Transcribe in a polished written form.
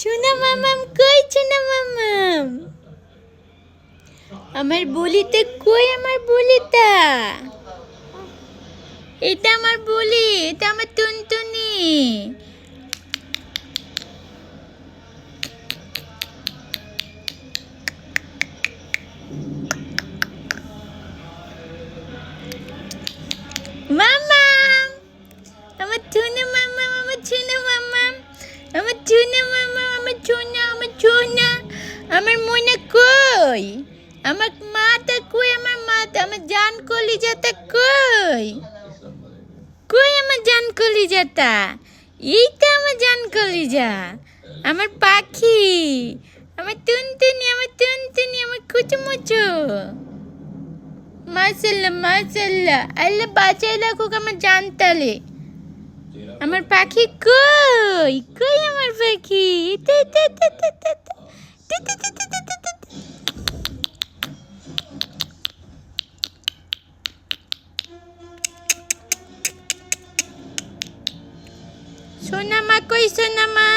চুনা মামাম কই চুনা মামাম? আমার বলিতে কই আমার বলিটা? এটা আমার বলি, এটা আমার টুনটুনি। মামাম, আমার চুনা মামাম, আমার চুনা মামাম, আমার চুনা মামাম, আমার চুনা, আমার মনে কই? আমার মাটা কই? আমার মাটা, আমার জান কলিজাটা কই? কই আমার জান কলিজাটা? এইটা আমার জান কলিজা, আমার পাখি, আমার টুনটুনি, আমার কুচুমুচু। মাশাল্লাহ মাশাল্লাহ, আল্লাহ বাঁচাই রাখুক আমার জানতালে। আমার পাখি কই? কই আমার পাখি? তে তে তে তে তে তে। তে তে তে তে তে তে তে। সোনা মা কই সোনা মা?